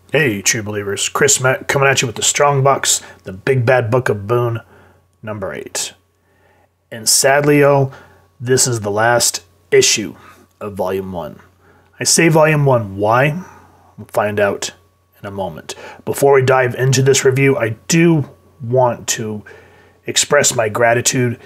Hey, true believers. Chris Mack coming at you with the Strong Box, the Big Bad Book of Boon, number 8. And sadly, y'all, this is the last issue of Volume 1. I say Volume 1, why? We'll find out in a moment. Before we dive into this review, I do want to express my gratitude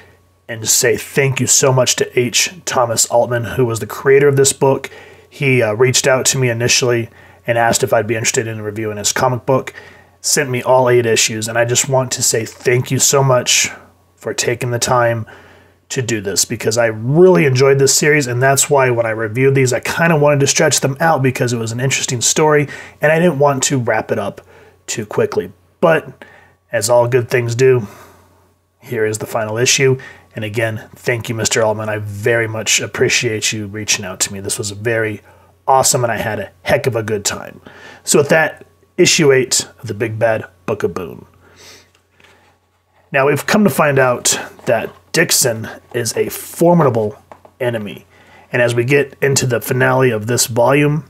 and say thank you so much to H. Thomas Altman, who was the creator of this book. He reached out to me initially and asked if I'd be interested in reviewing his comic book, sent me all 8 issues, and I just want to say thank you so much for taking the time to do this, because I really enjoyed this series, and that's why when I reviewed these, I kind of wanted to stretch them out because it was an interesting story, and I didn't want to wrap it up too quickly. But, as all good things do, here is the final issue, and again, thank you, Mr. Altman. I very much appreciate you reaching out to me. This was very awesome, and I had a heck of a good time. So with that, issue 8 of the Big Bad Book of Boon. Now, we've come to find out that Dixon is a formidable enemy, and as we get into the finale of this volume,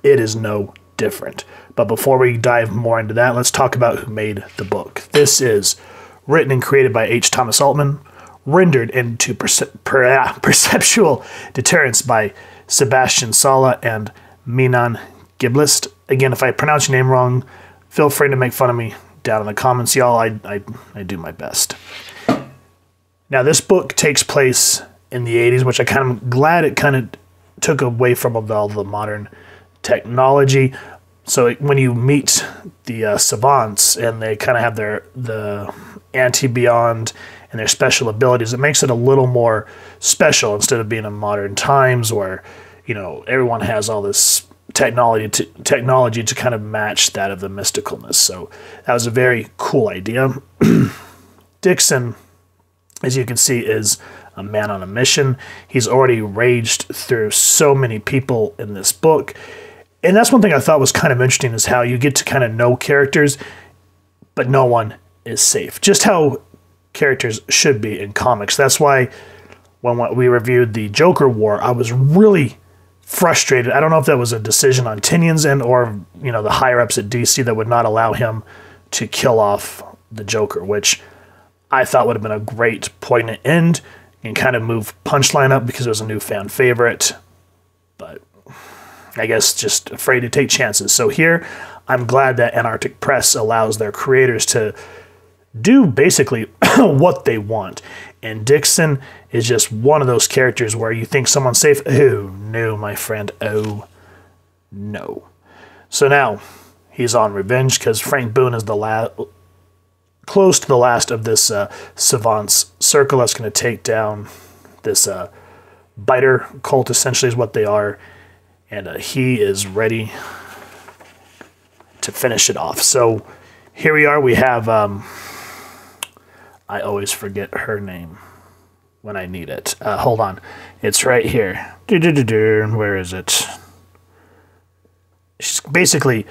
it is no different. But before we dive more into that, let's talk about who made the book. This is written and created by H. Thomas Altman, rendered into perceptual deterrence by Sebastian Sala and Minan Giblist. Again, if I pronounce your name wrong, feel free to make fun of me down in the comments, y'all. I do my best. Now, this book takes place in the 80s, which I kind of glad it kind of took away from all the modern technology. So when you meet the savants and they kind of have the anti-beyond and their special abilities, it makes it a little more special instead of being in modern times where, you know, everyone has all this technology to kind of match that of the mysticalness. So that was a very cool idea. Dixon, as you can see, is a man on a mission. He's already raged through so many people in this book. And that's one thing I thought was kind of interesting, is how you get to kind of know characters, but no one is safe. Just how characters should be in comics. That's why when we reviewed the Joker War, I was really frustrated. I don't know if that was a decision on Tynion's end or, you know, the higher-ups at DC that would not allow him to kill off the Joker, which I thought would have been a great poignant end and kind of move Punchline up because it was a new fan favorite. But I guess just afraid to take chances. So here, I'm glad that Antarctic Press allows their creators to do basically what they want. And Dixon is just one of those characters where you think someone's safe. Oh, no, my friend. Oh, no. So now, he's on revenge because Frank Boon is close to the last of this savants circle that's going to take down this biter cult, essentially, is what they are. And he is ready to finish it off. So here we are. We have, I always forget her name when I need it. Hold on. It's right here. Where is it? She's basically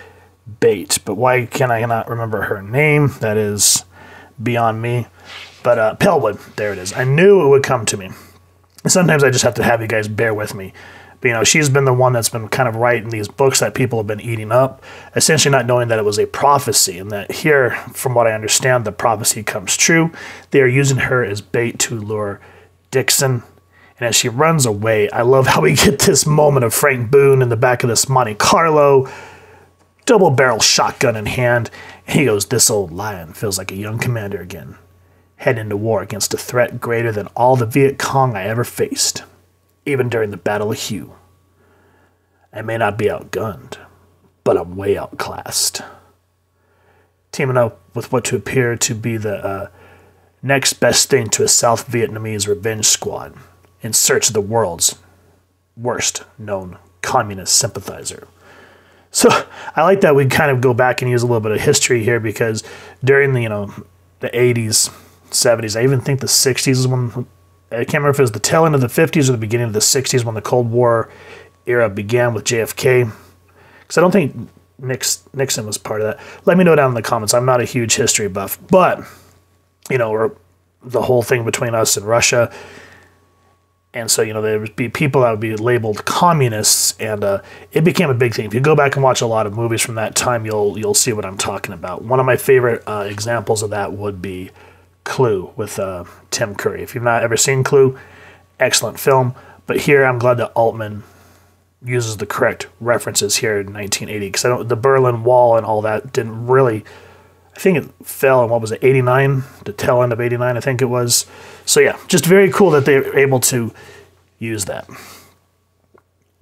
bait, but why can I not remember her name? That is beyond me. But Pelwood, there it is. I knew it would come to me. Sometimes I just have to have you guys bear with me. But, you know, she's been the one that's been kind of writing these books that people have been eating up, essentially not knowing that it was a prophecy, and that here, from what I understand, the prophecy comes true. They are using her as bait to lure Dixon. And as she runs away, I love how we get this moment of Frank Boon in the back of this Monte Carlo, double-barrel shotgun in hand, and he goes, "This old lion feels like a young commander again, heading to war against a threat greater than all the Viet Cong I ever faced, even during the Battle of Hue. I may not be outgunned, but I'm way outclassed." Teaming up with what to appear to be the next best thing to a South Vietnamese revenge squad in search of the world's worst known communist sympathizer. So I like that we kind of go back and use a little bit of history here, because during the, the 80s, 70s, I even think the 60s is when, I can't remember if it was the tail end of the 50s or the beginning of the 60s when the Cold War era began with JFK. Because I don't think Nixon was part of that. Let me know down in the comments. I'm not a huge history buff. But, the whole thing between us and Russia. And so, there would be people that would be labeled communists, and it became a big thing. If you go back and watch a lot of movies from that time, you'll see what I'm talking about. One of my favorite examples of that would be Clue with Tim Curry. If you've not ever seen Clue, excellent film. But here, I'm glad that Altman uses the correct references here in 1980, because the Berlin Wall and all that didn't really... I think it fell in, 89? The tail end of 89, I think it was. So yeah, just very cool that they were able to use that.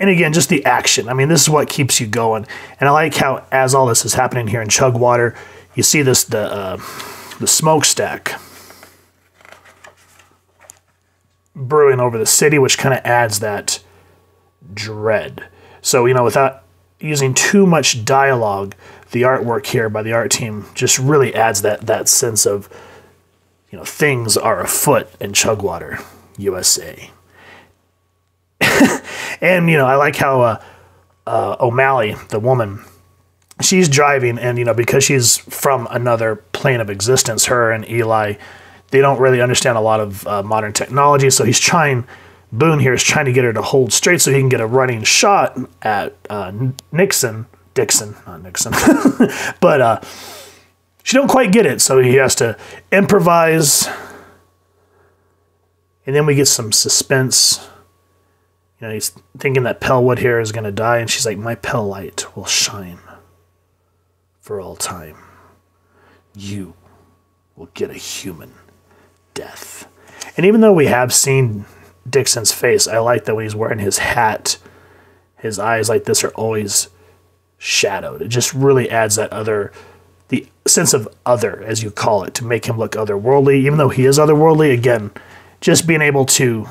And again, just the action. I mean, this is what keeps you going. And I like how, as all this is happening here in Chugwater, you see this, the smokestack brewing over the city, which kind of adds that dread. So, without using too much dialogue, the artwork here by the art team just really adds that sense of, things are afoot in Chugwater, USA. And, I like how O'Malley, the woman, she's driving, and, because she's from another plane of existence, her and Eli, they don't really understand a lot of modern technology, so Boon here is trying to get her to hold straight so he can get a running shot at Dixon, not Nixon. But she don't quite get it, so he has to improvise. And then we get some suspense. He's thinking that Pellwood here is going to die, and she's like, my Pell light will shine for all time. You will get a human death. And even though we have seen Dixon's face, I like that when he's wearing his hat, his eyes like this are always shadowed. It just really adds that the sense of other, as you call it, to make him look otherworldly. Even though he is otherworldly, again, just being able to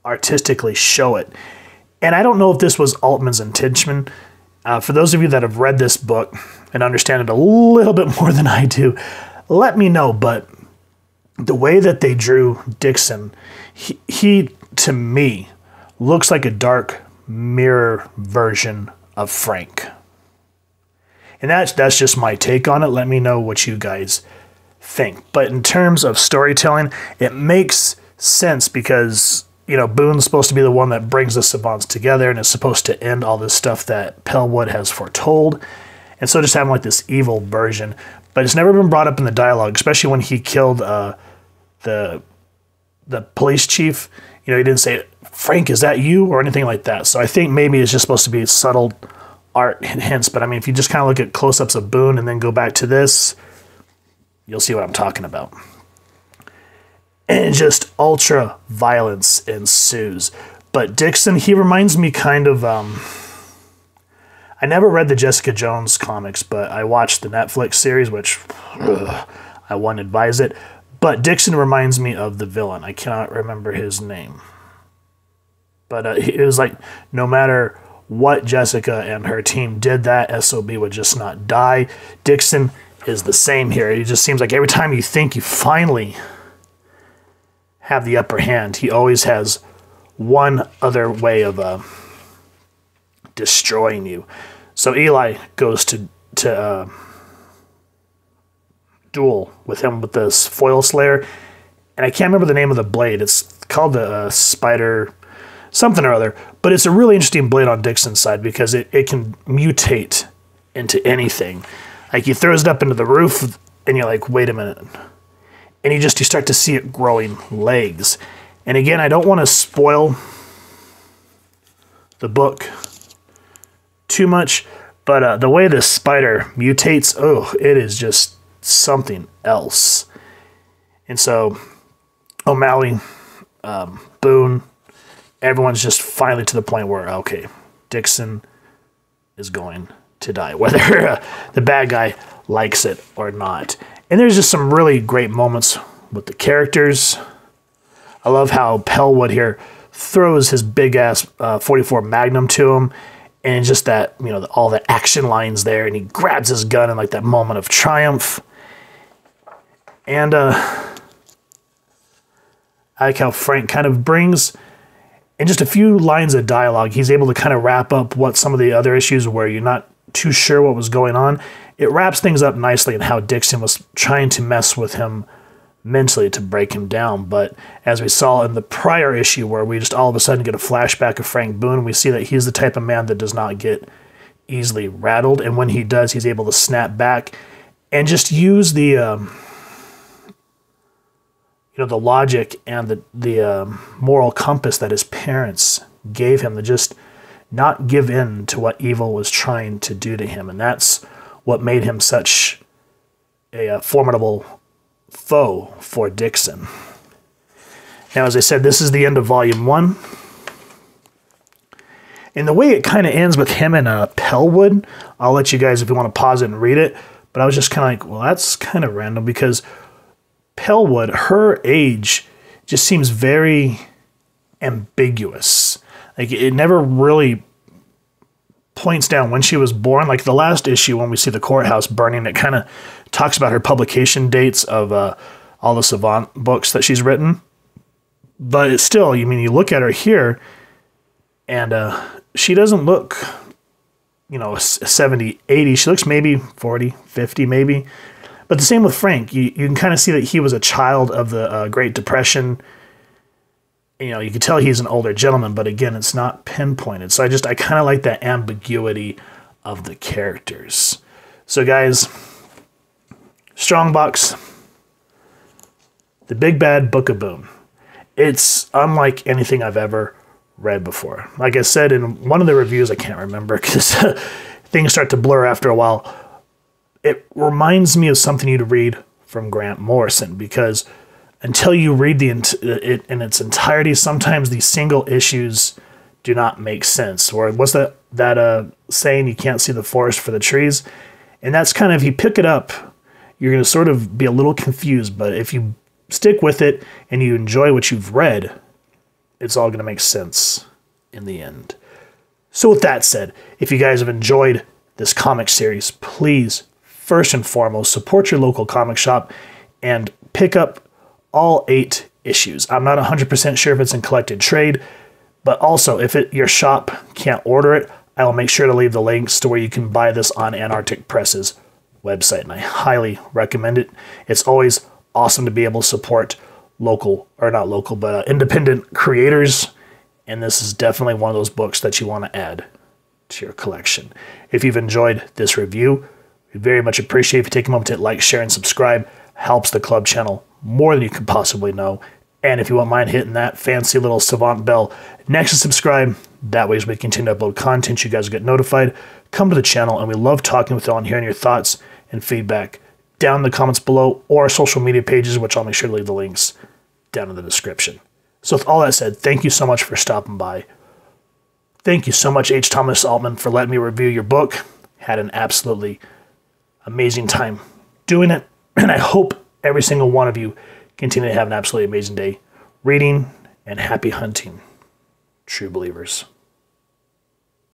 artistically show it. And I don't know if this was Altman's intention. For those of you that have read this book and understand it a little bit more than I do, let me know. But the way that they drew Dixon, he to me, looks like a dark mirror version of Frank. And that's just my take on it. Let me know what you guys think. But in terms of storytelling, it makes sense because, Boon's supposed to be the one that brings the savants together and is supposed to end all this stuff that Pellwood has foretold. And so just having like this evil version. But it's never been brought up in the dialogue, especially when he killed the police chief. He didn't say, Frank, is that you? Or anything like that. So I think maybe it's just supposed to be subtle art hints. But I mean, if you just kind of look at close-ups of Boon and then go back to this, you'll see what I'm talking about. And just ultra violence ensues. But Dixon, he reminds me kind of... I never read the Jessica Jones comics, but I watched the Netflix series, which I wouldn't advise it. But Dixon reminds me of the villain. I cannot remember his name. But it was like, no matter what Jessica and her team did, that SOB would just not die. Dixon is the same here. It just seems like every time you think you finally have the upper hand, he always has one other way of destroying you. So Eli goes to duel with him with this foil slayer, and I can't remember the name of the blade. It's called the spider something or other, but it's a really interesting blade on Dixon's side because it can mutate into anything. Like he throws it up into the roof, and you're like, wait a minute. And you start to see it growing legs. And again, I don't want to spoil the book too much, but the way this spider mutates, it is just something else. And so O'Malley, Boon, everyone's just finally to the point where, okay, Dixon is going to die, whether the bad guy likes it or not. And there's just some really great moments with the characters. I love how Pellwood here throws his big-ass 44 Magnum to him, and just that, all the action lines there, and he grabs his gun in like that moment of triumph. And I like how Frank kind of brings, in just a few lines of dialogue, he's able to kind of wrap up what some of the other issues where you're not too sure what was going on. It wraps things up nicely in how Dixon was trying to mess with him mentally to break him down. But as we saw in the prior issue, where we just all of a sudden get a flashback of Frank Boon, we see that he's the type of man that does not get easily rattled, and when he does, he's able to snap back and just use the the logic and the moral compass that his parents gave him to just not give in to what evil was trying to do to him. And that's what made him such a formidable foe for Dixon. Now, as I said, this is the end of Volume 1. And the way it kind of ends with him and Pellwood, I'll let you guys, if you want to pause it and read it, but I was just kind of like, well, that's kind of random, because Pellwood, her age just seems very ambiguous. Like, it never really points down when she was born. Like the last issue, when we see the courthouse burning, it kind of talks about her publication dates of all the Savant books that she's written. But it's still, you mean, you look at her here, and she doesn't look, 70, 80. She looks maybe 40, 50 maybe. But the same with Frank. You can kind of see that he was a child of the Great Depression. You can tell he's an older gentleman, but again, it's not pinpointed. So I kind of like that ambiguity of the characters. So guys, Strongbox, The Big Bad Book of Boon. It's unlike anything I've ever read before. Like I said in one of the reviews, I can't remember because things start to blur after a while. It reminds me of something you'd read from Grant Morrison, because until you read it in its entirety, sometimes these single issues do not make sense. Or what's that saying, you can't see the forest for the trees? And that's kind of, if you pick it up, you're going to sort of be a little confused. But if you stick with it and you enjoy what you've read, it's all going to make sense in the end. So with that said, if you guys have enjoyed this comic series, please, first and foremost, support your local comic shop and pick up all 8 issues. I'm not 100% sure if it's in collected trade, but also if your shop can't order it, I will make sure to leave the links to where you can buy this on Antarctic Press's website, and I highly recommend it. It's always awesome to be able to support independent creators, and this is definitely one of those books that you want to add to your collection. If you've enjoyed this review, we very much appreciate if you take a moment to hit like, share, and subscribe. Helps the club channel more than you could possibly know. And if you won't mind hitting that fancy little Savant bell next to subscribe, that way as we continue to upload content, you guys will get notified. Come to the channel, and we love talking with you all and hearing your thoughts and feedback down in the comments below, or our social media pages, which I'll make sure to leave the links down in the description. So with all that said, thank you so much for stopping by. Thank you so much, H. Thomas Altman, for letting me review your book. Had an absolutely amazing time doing it, and I hope every single one of you continue to have an absolutely amazing day reading, and happy hunting, true believers.